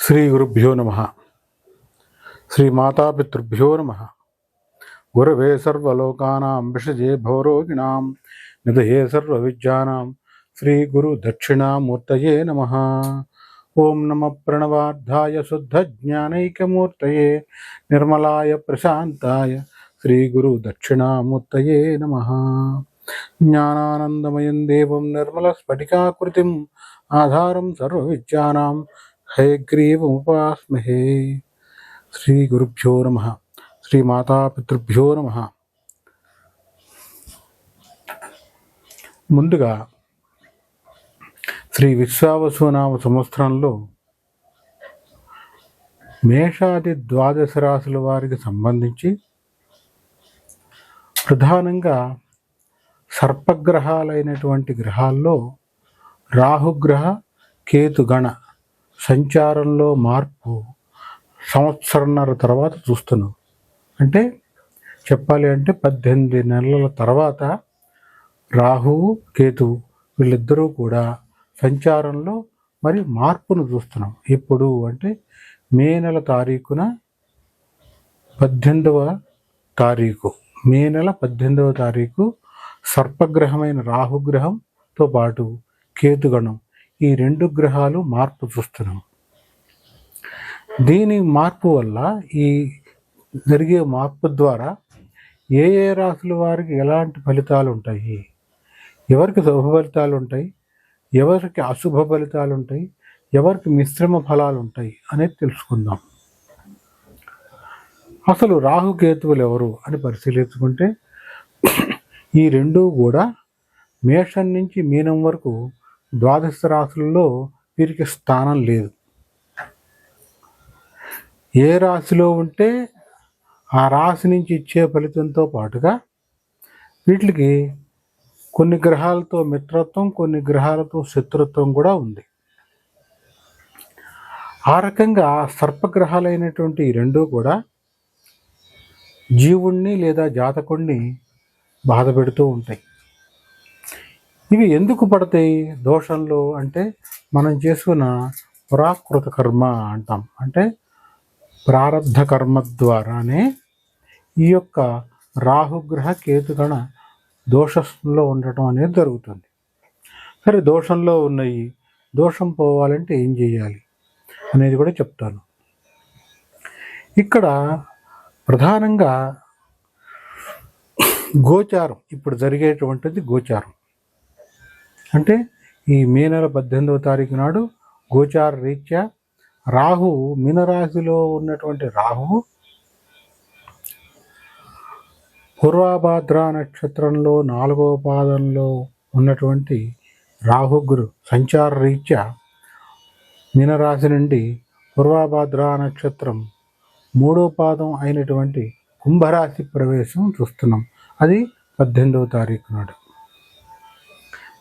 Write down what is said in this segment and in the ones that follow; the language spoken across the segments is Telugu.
శ్రీ గురుభ్యో నమ. శ్రీమాతాపితృభ్యో నమ. గురవే సర్వలోకానాం విషజే భవరోగిణాం నిధయే సర్వవిద్యానాం శ్రీ గురు దక్షిణామూర్తయే నమ. ఓం నమ ప్రణవార్థాయ శుద్ధజ్ఞానైకమూర్తయే నిర్మలాయ ప్రశాంతాయ శ్రీ గురు దక్షిణామూర్తయే నమ. జ్ఞానానందమయం దేవం నిర్మలస్ఫటికాకృతిం ఆధారం సర్వవిద్యానాం హయగ్రీవముపాస్మహే. శ్రీ గురుభ్యో నమ. శ్రీమాతాపితృభ్యో నమ. ముందుగా శ్రీ విశ్వావసునామ సంవత్సరంలో మేషాది ద్వాదశ రాశుల వారికి సంబంధించి ప్రధానంగా సర్పగ్రహాలైనటువంటి గ్రహాల్లో రాహుగ్రహ కేతుగణ సంచారంలో మార్పు సంవత్సరంన్నర తర్వాత చూస్తున్నాం. అంటే చెప్పాలి అంటే 18 నెలల తర్వాత రాహువు కేతువు వీళ్ళిద్దరూ కూడా సంచారంలో మరి మార్పును చూస్తున్నాం. ఇప్పుడు అంటే మే నెల తారీఖున 18వ తారీఖు మే నెల 18వ తారీఖు సర్పగ్రహమైన రాహుగ్రహంతో పాటు కేతుగణం ఈ 2 గ్రహాలు మార్పు చూస్తున్నాం. దీని మార్పు వల్ల ఈ జరిగే మార్పు ద్వారా ఏ ఏ రాశుల వారికి ఎలాంటి ఫలితాలు ఉంటాయి, ఎవరికి శుభ ఫలితాలు ఉంటాయి, ఎవరికి అశుభ ఫలితాలు ఉంటాయి, ఎవరికి మిశ్రమ ఫలాలు ఉంటాయి అనేది తెలుసుకుందాం. అసలు రాహుకేతువులు ఎవరు అని పరిశీలించుకుంటే ఈ 2 కూడా మేషం నుంచి మీనం వరకు ద్వాదశ రాశులలో వీరికి స్థానం లేదు. ఏ రాశిలో ఉంటే ఆ రాశి నుంచి ఇచ్చే ఫలితంతో పాటుగా వీటికి కొన్ని గ్రహాలతో మిత్రత్వం, కొన్ని గ్రహాలతో శత్రుత్వం కూడా ఉంది. ఆ రకంగా సర్పగ్రహాలైనటువంటి ఈ 2 కూడా జీవుణ్ణి లేదా జాతకుణ్ణి బాధ పెడుతూ ఉంటాయి. ఇవి ఎందుకు పడతాయి దోషంలో అంటే మనం చేసుకున్న పురాకృత కర్మ అంటాం. అంటే ప్రారబ్ధ కర్మ ద్వారానే ఈ యొక్క రాహుగ్రహ కేతుగణ దోషంలో ఉండటం అనేది జరుగుతుంది. సరే, దోషంలో ఉన్నాయి, దోషం పోవాలంటే ఏం చేయాలి అనేది కూడా చెప్తాను. ఇక్కడ ప్రధానంగా గోచారం, ఇప్పుడు జరిగేటువంటిది గోచారం. అంటే ఈ మే నెల 18వ తారీఖు నాడు గోచార రీత్యా రాహు మీనరాశిలో ఉన్నటువంటి రాహు పూర్వభాద్ర నక్షత్రంలో 4వ పాదంలో ఉన్నటువంటి రాహుగురు సంచార రీత్యా మీనరాశి నుండి పూర్వభాద్ర నక్షత్రం 3వ పాదం అయినటువంటి కుంభరాశి ప్రవేశం చూస్తున్నాం. అది 18వ తారీఖు నాడు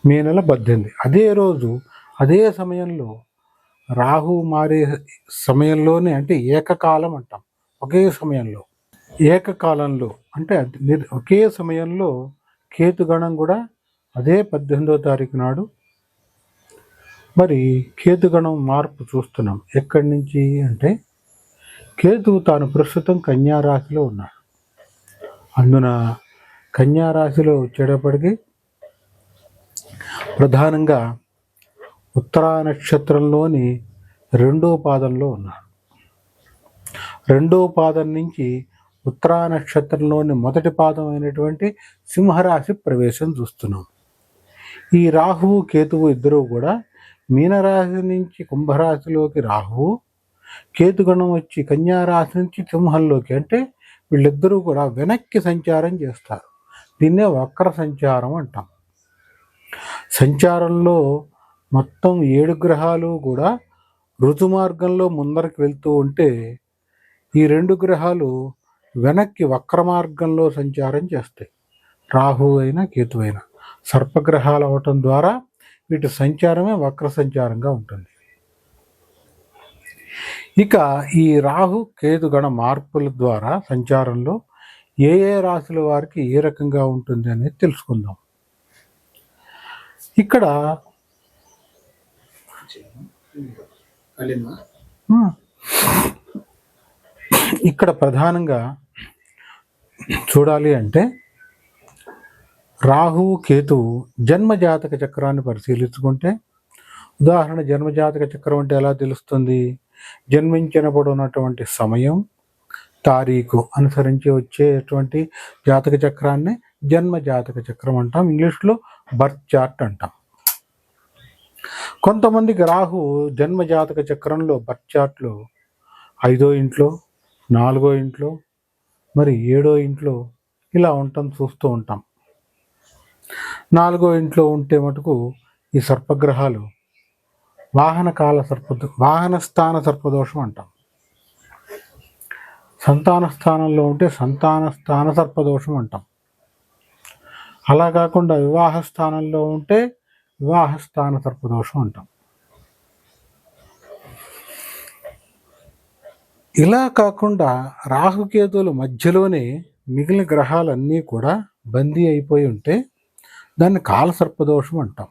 మే నెల 18. అదే రోజు అదే సమయంలో రాహు మారే సమయంలోనే, అంటే ఏకకాలం అంటాం, ఒకే సమయంలో ఏకకాలంలో అంటే ఒకే సమయంలో కేతుగణం కూడా అదే 18వ తారీఖు నాడు మరి కేతుగణం మార్పు చూస్తున్నాం. ఎక్కడి నుంచి అంటే కేతువు తాను ప్రస్తుతం కన్యారాశిలో ఉన్నాడు. అందున కన్యారాశిలో వచ్చేటప్పటికి ప్రధానంగా ఉత్తరా నక్షత్రంలోని 2వ పాదంలో ఉన్నాడు. 2వ పాదం నుంచి ఉత్తరా నక్షత్రంలోని మొదటి పాదం అయినటువంటి సింహరాశి ప్రవేశం చూస్తున్నాం. ఈ రాహువు కేతువు ఇద్దరూ కూడా మీనరాశి నుంచి కుంభరాశిలోకి రాహువు, కేతుగణం వచ్చి కన్యారాశి నుంచి సింహంలోకి, అంటే వీళ్ళిద్దరూ కూడా వెనక్కి సంచారం చేస్తారు. దీన్నే వక్ర సంచారం అంటాం. సంచారంలో మొత్తం 7 గ్రహాలు కూడా ఋతుమార్గంలో ముందరికి వెళ్తూ ఉంటే ఈ 2 గ్రహాలు వెనక్కి వక్ర మార్గంలో సంచారం చేస్తాయి. రాహు అయినా కేతు అయినా సర్పగ్రహాలు అవటం ద్వారా వీటి సంచారమే వక్ర సంచారంగా ఉంటుంది. ఇక ఈ రాహు కేతుగణ మార్పుల ద్వారా సంచారంలో ఏ ఏ రాశుల వారికి ఏ రకంగా ఉంటుంది అనేది తెలుసుకుందాం. ఇక్కడ ఇక్కడ ప్రధానంగా చూడాలి అంటే రాహువు కేతువు జన్మజాతక చక్రాన్ని పరిశీలించుకుంటే, ఉదాహరణ జన్మజాతక చక్రం అంటే ఎలా తెలుస్తుంది? జన్మించినప్పుడు ఉన్నటువంటి సమయం, తారీఖు అనుసరించి వచ్చేటువంటి జాతక చక్రాన్ని జన్మజాతక చక్రం అంటాం. ఇంగ్లీష్లో బర్త్ చార్ట్ అంటాం. కొంతమందికి రాహు జన్మజాతక చక్రంలో బర్త్ చార్ట్లో 5వ ఇంట్లో, 4వ ఇంట్లో, మరి 7వ ఇంట్లో ఇలా ఉండటం చూస్తూ ఉంటాం. 4వ ఇంట్లో ఉంటే మటుకు ఈ సర్పగ్రహాలు వాహన స్థాన సర్పదోషం అంటాం. సంతాన స్థానంలో ఉంటే సంతాన స్థాన సర్పదోషం అంటాం. అలా కాకుండా వివాహ స్థానంలో ఉంటే వివాహ స్థాన సర్పదోషం అంటాం. ఇలా కాకుండా రాహుకేతువుల మధ్యలోనే మిగిలిన గ్రహాలన్నీ కూడా బందీ అయిపోయి ఉంటే దాన్ని కాలసర్పదోషం అంటాం.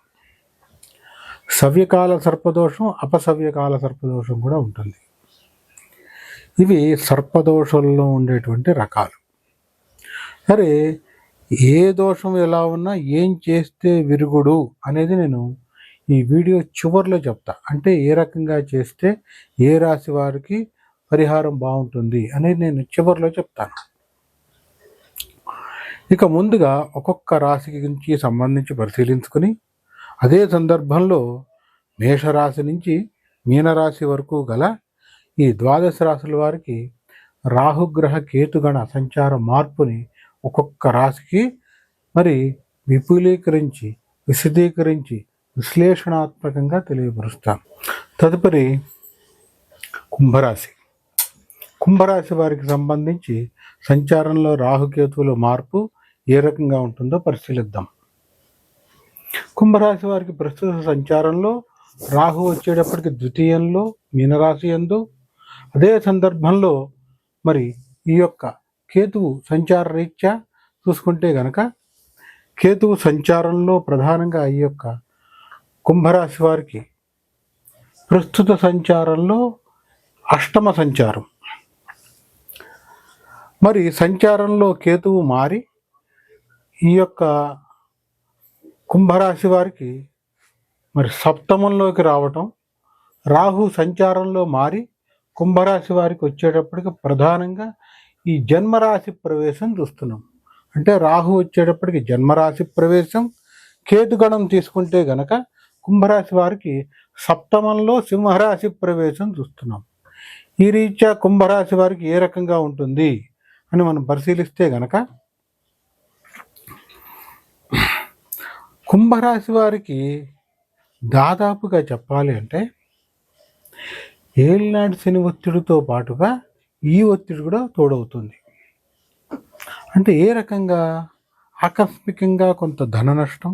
సవ్యకాల సర్పదోషం, అపసవ్యకాల సర్పదోషం కూడా ఉంటుంది. ఇవి సర్పదోషంలో ఉండేటువంటి రకాలు. సరే, ఏ దోషం ఎలా ఉన్నా ఏం చేస్తే విరుగుడు అనేది నేను ఈ వీడియో చివరిలో చెప్తా. అంటే ఏ రకంగా చేస్తే ఏ రాశి వారికి పరిహారం బాగుంటుంది అనేది నేను చివరిలో చెప్తాను. ఇక ముందుగా ఒక్కొక్క రాశికి గురించి సంబంధించి పరిశీలించుకుని, అదే సందర్భంలో మేషరాశి నుంచి మీనరాశి వరకు గల ఈ 12 రాశుల వారికి రాహుగ్రహ కేతుగణ సంచార మార్పుని ఒక్కొక్క రాశికి మరి విపులీకరించి, విశదీకరించి, విశ్లేషణాత్మకంగా తెలియపరుస్తాను. తదుపరి కుంభరాశి. కుంభరాశి వారికి సంబంధించి సంచారంలో రాహుకేతువుల మార్పు ఏ రకంగా ఉంటుందో పరిశీలిద్దాం. కుంభరాశి వారికి ప్రస్తుత సంచారంలో రాహు వచ్చేటప్పటికి ద్వితీయంలో మీనరాశి యందు, అదే సందర్భంలో మరి ఈ యొక్క కేతువు సంచార రీత్యా చూసుకుంటే గనక కేతువు సంచారంలో ప్రధానంగా ఈ యొక్క కుంభరాశి వారికి ప్రస్తుత సంచారంలో అష్టమ సంచారం. మరి సంచారంలో కేతువు మారి ఈ యొక్క కుంభరాశి వారికి మరి సప్తమంలోకి రావటం, రాహు సంచారంలో మారి కుంభరాశి వారికి వచ్చేటప్పటికి ప్రధానంగా ఈ జన్మరాశి ప్రవేశం చూస్తున్నాం. అంటే రాహు వచ్చేటప్పటికి జన్మరాశి ప్రవేశం, కేతుగణం తీసుకుంటే గనక కుంభరాశి వారికి సప్తమంలో సింహరాశి ప్రవేశం చూస్తున్నాం. ఈ రీత్యా కుంభరాశి వారికి ఏ రకంగా ఉంటుంది అని మనం పరిశీలిస్తే గనక కుంభరాశి వారికి దాదాపుగా చెప్పాలి అంటే ఏలినాటి శని ఒత్తిడితో పాటుగా ఈ ఒత్తిడి కూడా తోడవుతుంది. అంటే ఏ రకంగా? ఆకస్మికంగా కొంత ధన నష్టం,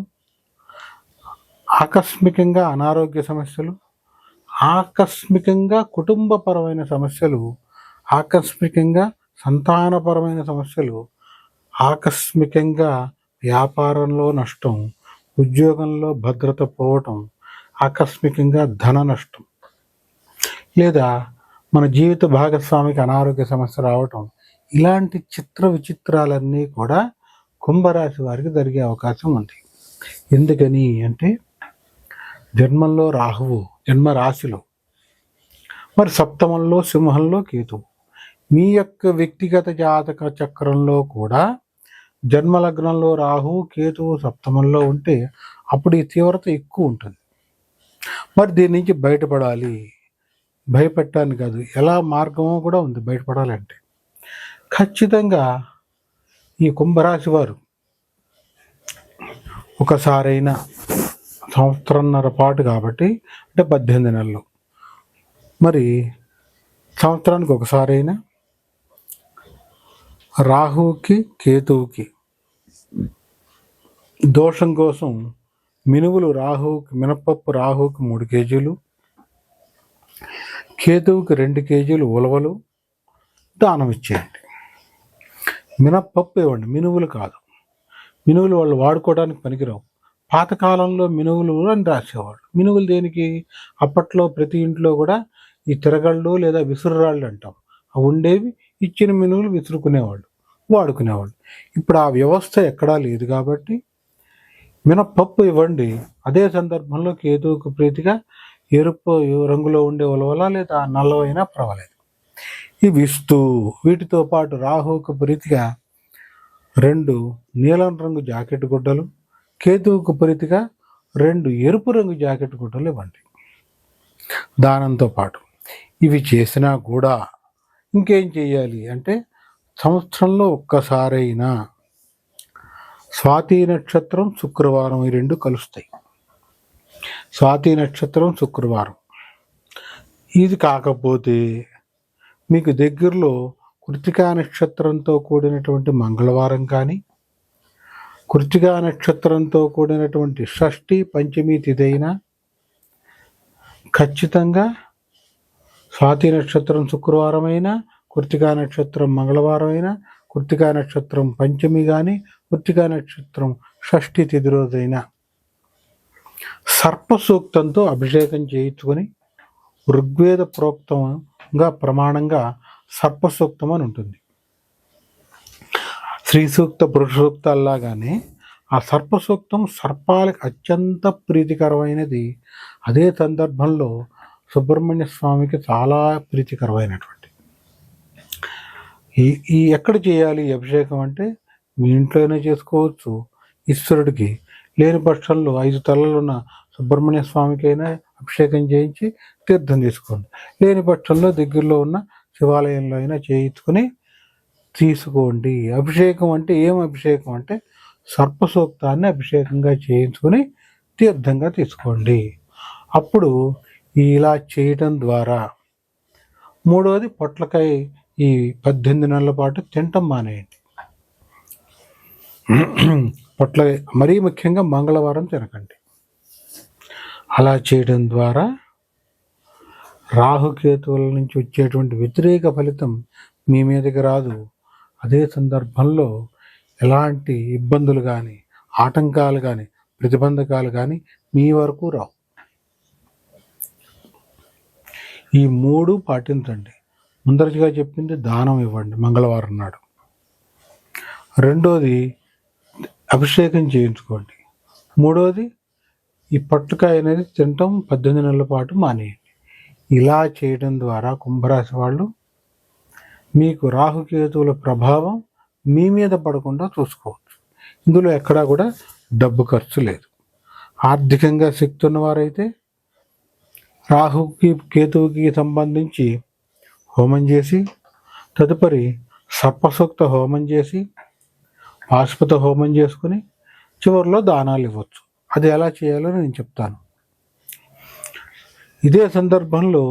ఆకస్మికంగా అనారోగ్య సమస్యలు, ఆకస్మికంగా కుటుంబపరమైన సమస్యలు, ఆకస్మికంగా సంతానపరమైన సమస్యలు, ఆకస్మికంగా వ్యాపారంలో నష్టం, ఉద్యోగంలో భద్రత పోవటం, ఆకస్మికంగా ధన నష్టం, లేదా మన జీవిత భాగస్వామికి అనారోగ్య సమస్య రావటం, ఇలాంటి చిత్ర విచిత్రాలన్నీ కూడా కుంభరాశి వారికి జరిగే అవకాశం ఉంది. ఎందుకని అంటే జన్మంలో రాహువు జన్మరాశిలో, మరి సప్తమంలో సింహంలో కేతువు. మీ యొక్క వ్యక్తిగత జాతక చక్రంలో కూడా జన్మలగ్నంలో రాహువు కేతువు సప్తమంలో ఉంటే అప్పుడు ఈ తీవ్రత ఎక్కువ ఉంటుంది. మరి దీని నుంచి బయటపడాలి. భయపెట్టాలని కాదు, ఎలా మార్గమో కూడా ఉంది బయటపడాలంటే. ఖచ్చితంగా ఈ కుంభరాశి వారు ఒకసారైనా సంవత్సరంన్నర పాటు కాబట్టి అంటే 18 నెలలు, మరి సంవత్సరానికి ఒకసారైనా రాహువుకి కేతువుకి దోషం కోసం మినువులు రాహువుకి, మినపప్పు రాహువుకి 3 కేజీలు, కేతువుకి 2 కేజీలు ఉలవలు దానం ఇచ్చేయండి. మినపప్పు ఇవ్వండి, మినువులు కాదు. మినువులు వాళ్ళు వాడుకోవడానికి పనికిరావు. పాతకాలంలో మినువులు అని రాసేవాళ్ళు. మినువులు దేనికి? అప్పట్లో ప్రతి ఇంట్లో కూడా ఈ తిరగళ్ళు లేదా విసురురాళ్ళు అంటాం. అవి ఉండేవి. ఇచ్చిన మినువులు విసురుకునేవాళ్ళు, వాడుకునేవాళ్ళు. ఇప్పుడు ఆ వ్యవస్థ ఎక్కడా లేదు కాబట్టి మినప్పప్పు ఇవ్వండి. అదే సందర్భంలో కేతువుకు ప్రీతిగా ఎరుపు రంగులో ఉండే ఉలవల లేదా నల్లవైనా పర్వాలేదు ఇవి ఇస్తూ, వీటితో పాటు రాహువుకు ప్రీతిగా 2 నీలం రంగు జాకెట్ గుడ్డలు, కేతువుకు ప్రీతిగా 2 ఎరుపు రంగు జాకెట్ గుడ్డలు ఇవ్వండి దానంతో పాటు. ఇవి చేసినా కూడా ఇంకేం చేయాలి అంటే, సంవత్సరంలో ఒక్కసారైనా స్వాతి నక్షత్రం, శుక్రవారం ఈ 2 కలుస్తాయి. స్వాతి నక్షత్రం, శుక్రవారం. ఇది కాకపోతే మీకు దగ్గరలో కృత్తికా నక్షత్రంతో కూడినటువంటి మంగళవారం కానీ, కృత్తికా నక్షత్రంతో కూడినటువంటి షష్ఠి, పంచమి తిథి అయినా, ఖచ్చితంగా స్వాతి నక్షత్రం శుక్రవారం అయినా, కృత్తికా నక్షత్రం మంగళవారం అయినా, కృత్తికా నక్షత్రం పంచమి కానీ, కృత్తికా నక్షత్రం షష్ఠి తిథి రోజైనా సర్పసూక్తంతో అభిషేకం చేయించుకొని, ఋగ్వేద ప్రోక్తంగా ప్రమాణంగా సర్పసూక్తం అని ఉంటుంది. స్త్రీ సూక్త, పురుష సూక్తాల్లాగానే ఆ సర్పసూక్తం సర్పాలకు అత్యంత ప్రీతికరమైనది. అదే సందర్భంలో సుబ్రహ్మణ్య స్వామికి చాలా ప్రీతికరమైనటువంటి ఈ ఎక్కడ చేయాలి ఈ అభిషేకం అంటే, మీ ఇంట్లోనే చేసుకోవచ్చు. ఈశ్వరుడికి లేని పక్షంలో 5 తలలున్న సుబ్రహ్మణ్య స్వామికైనా అభిషేకం చేయించి తీర్థం తీసుకోండి. లేని పక్షంలో దగ్గరలో ఉన్న శివాలయంలో అయినా చేయించుకొని తీసుకోండి. అభిషేకం అంటే ఏం అభిషేకం అంటే, సర్పసూక్తాన్ని అభిషేకంగా చేయించుకొని తీర్థంగా తీసుకోండి. అప్పుడు ఇలా చేయటం ద్వారా, మూడవది పొట్లకాయ ఈ 18 నెలల పాటు తినటం మానేయండి. పొట్లకాయ మరీ ముఖ్యంగా మంగళవారం తినకండి. అలా చేయడం ద్వారా రాహుకేతువుల నుంచి వచ్చేటువంటి వ్యతిరేక ఫలితం మీ మీదకి రాదు. అదే సందర్భంలో ఎలాంటి ఇబ్బందులు కానీ, ఆటంకాలు కానీ, ప్రతిబంధకాలు కానీ మీ వరకు రావు. ఈ 3 పాటించండి. ముందరగా చెప్పింది దానం ఇవ్వండి మంగళవారం నాడు. రెండోది అభిషేకం చేయించుకోండి. మూడోది ఈ పొట్లకాయ అనేది తినటం 18 నెలల పాటు మానేయండి. ఇలా చేయడం ద్వారా కుంభరాశి వాళ్ళు మీకు రాహుకేతువుల ప్రభావం మీ మీద పడకుండా చూసుకోవచ్చు. ఇందులో ఎక్కడా కూడా డబ్బు ఖర్చు లేదు. ఆర్థికంగా శక్తి ఉన్నవారైతే రాహుకి, కేతువుకి సంబంధించి హోమం చేసి, తదుపరి సర్పసూక్త హోమం చేసి, పాశుపత హోమం చేసుకుని చివరిలో దానాలు ఇవ్వచ్చు. అది ఎలా చేయాలో నేను చెప్తాను. ఇదే సందర్భంలో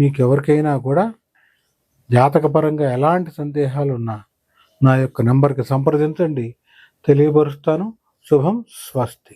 మీకు ఎవరికైనా కూడా జాతకపరంగా ఎలాంటి సందేహాలు ఉన్నా నా యొక్క నెంబర్కి సంప్రదించండి, తెలియపరుస్తాను. శుభం, స్వస్తి.